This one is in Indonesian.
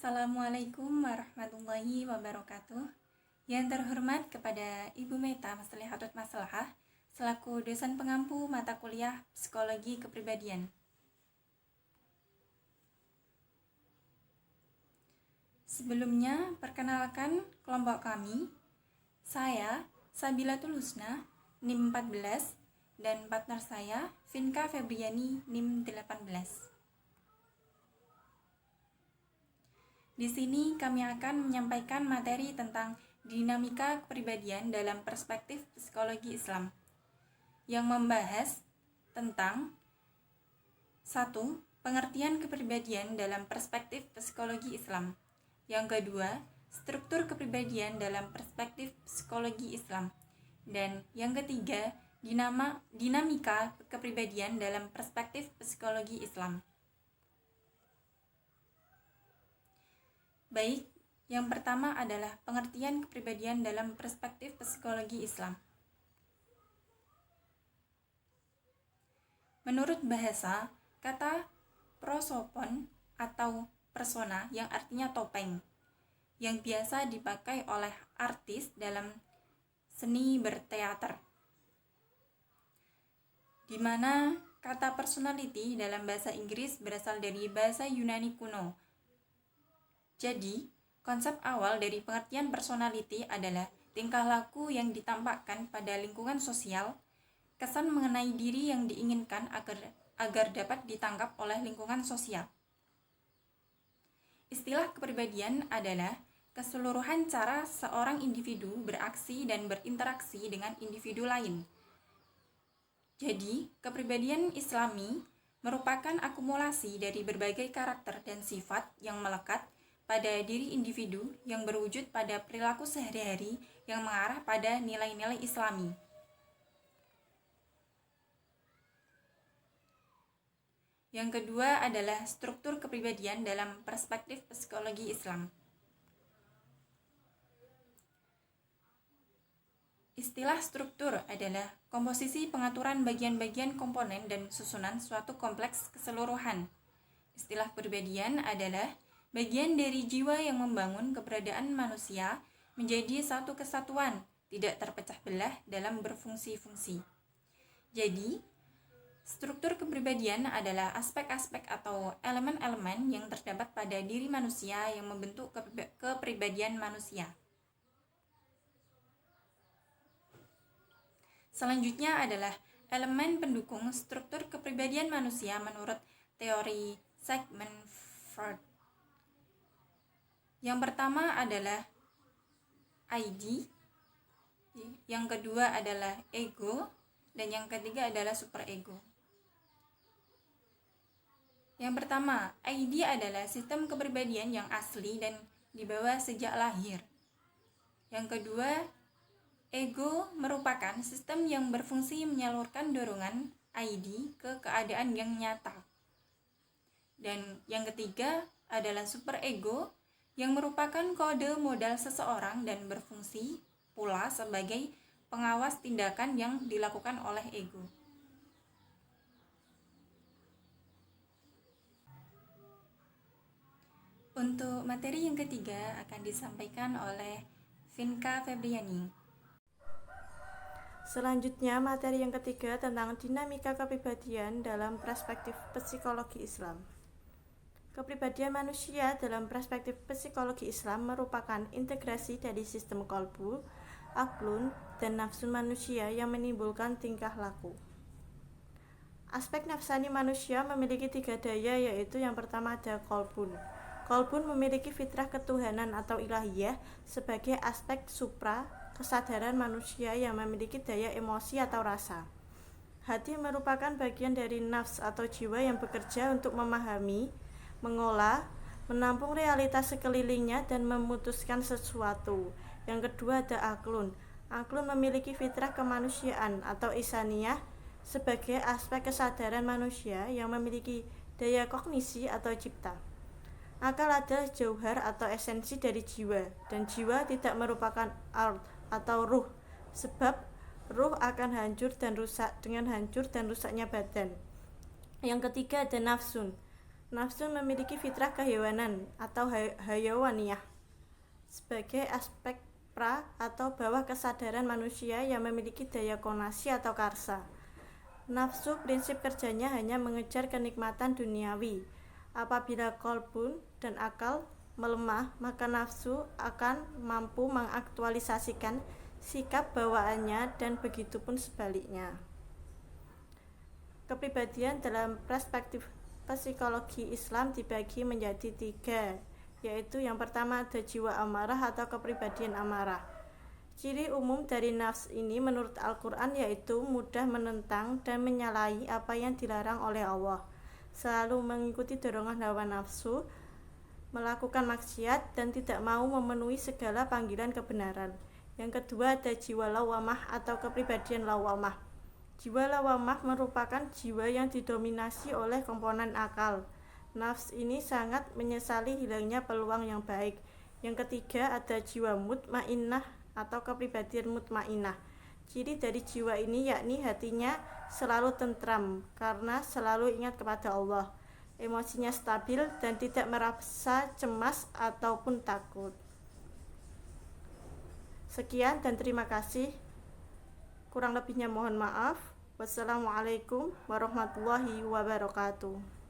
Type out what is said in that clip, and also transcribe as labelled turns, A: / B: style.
A: Assalamualaikum warahmatullahi wabarakatuh. Yang terhormat kepada Ibu Meta Maslihatut Maslahah selaku dosen pengampu mata kuliah Psikologi Kepribadian. Sebelumnya, perkenalkan kelompok kami. Saya, Sabilatul Husna, NIM 14, dan partner saya, Vinka Febriani, NIM 18. Di sini kami akan menyampaikan materi tentang dinamika kepribadian dalam perspektif psikologi Islam yang membahas tentang 1. Pengertian kepribadian dalam perspektif psikologi Islam. Yang kedua, struktur kepribadian dalam perspektif psikologi Islam. Dan yang ketiga, dinamika kepribadian dalam perspektif psikologi Islam. Baik, yang pertama adalah pengertian kepribadian dalam perspektif psikologi Islam. Menurut bahasa, kata prosopon atau persona yang artinya topeng, yang biasa dipakai oleh artis dalam seni berteater, di mana kata personality dalam bahasa Inggris berasal dari bahasa Yunani kuno. Jadi, konsep awal dari pengertian personality adalah tingkah laku yang ditampakkan pada lingkungan sosial, kesan mengenai diri yang diinginkan agar dapat ditangkap oleh lingkungan sosial. Istilah kepribadian adalah keseluruhan cara seorang individu beraksi dan berinteraksi dengan individu lain. Jadi, kepribadian Islami merupakan akumulasi dari berbagai karakter dan sifat yang melekat pada diri individu yang berwujud pada perilaku sehari-hari yang mengarah pada nilai-nilai Islami. Yang kedua adalah struktur kepribadian dalam perspektif psikologi Islam. Istilah struktur adalah komposisi pengaturan bagian-bagian komponen dan susunan suatu kompleks keseluruhan. Istilah kepribadian adalah bagian dari jiwa yang membangun keberadaan manusia menjadi satu kesatuan, tidak terpecah belah dalam berfungsi-fungsi. Jadi, struktur kepribadian adalah aspek-aspek atau elemen-elemen yang terdapat pada diri manusia yang membentuk kepribadian manusia. Selanjutnya adalah elemen pendukung struktur kepribadian manusia menurut teori Sigmund Freud. Yang pertama adalah ID, yang kedua adalah ego, dan yang ketiga adalah superego. Yang pertama, ID adalah sistem kepribadian yang asli dan dibawa sejak lahir. Yang kedua, ego merupakan sistem yang berfungsi menyalurkan dorongan ID ke keadaan yang nyata. Dan yang ketiga adalah superego, yang merupakan kode modal seseorang dan berfungsi pula sebagai pengawas tindakan yang dilakukan oleh ego. Untuk materi yang ketiga akan disampaikan oleh Vinka Febriani.
B: Selanjutnya, materi yang ketiga tentang dinamika kepribadian dalam perspektif psikologi Islam. Kepribadian manusia dalam perspektif psikologi Islam merupakan integrasi dari sistem kolbu, aklun, dan nafsu manusia yang menimbulkan tingkah laku. Aspek nafsani manusia memiliki 3 daya, yaitu yang pertama ada kolbun. Kolbun memiliki fitrah ketuhanan atau ilahiyah sebagai aspek supra kesadaran manusia yang memiliki daya emosi atau rasa. Hati merupakan bagian dari nafs atau jiwa yang bekerja untuk memahami, mengolah, menampung realitas sekelilingnya dan memutuskan sesuatu. Yang kedua ada aklun. Aklun memiliki fitrah kemanusiaan atau isaniyah sebagai aspek kesadaran manusia yang memiliki daya kognisi atau cipta. Akal adalah jauhar atau esensi dari jiwa, dan jiwa tidak merupakan ard atau ruh, sebab ruh akan hancur dan rusak dengan hancur dan rusaknya badan. Yang ketiga ada nafsun. Nafsu memiliki fitrah kehewanan atau hayawaniyah sebagai aspek pra atau bawah kesadaran manusia yang memiliki daya konasi atau karsa. Nafsu prinsip kerjanya hanya mengejar kenikmatan duniawi. Apabila kolbun dan akal melemah, maka nafsu akan mampu mengaktualisasikan sikap bawaannya dan begitu pun sebaliknya. Kepribadian dalam perspektif psikologi Islam dibagi menjadi 3, yaitu yang pertama ada jiwa amarah atau kepribadian amarah. Ciri umum dari nafs ini menurut Al-Quran yaitu mudah menentang dan menyalahi apa yang dilarang oleh Allah, selalu mengikuti dorongan hawa nafsu, melakukan maksiat, dan tidak mau memenuhi segala panggilan kebenaran. Yang kedua ada jiwa lawamah atau kepribadian lawamah. Jiwa lawamah merupakan jiwa yang didominasi oleh komponen akal. Nafs ini sangat menyesali hilangnya peluang yang baik. Yang ketiga ada jiwa mutmainnah atau kepribadian mutmainnah. Ciri dari jiwa ini yakni hatinya selalu tentram karena selalu ingat kepada Allah. Emosinya stabil dan tidak merasa cemas ataupun takut. Sekian dan terima kasih. Kurang lebihnya mohon maaf. Wassalamualaikum warahmatullahi wabarakatuh.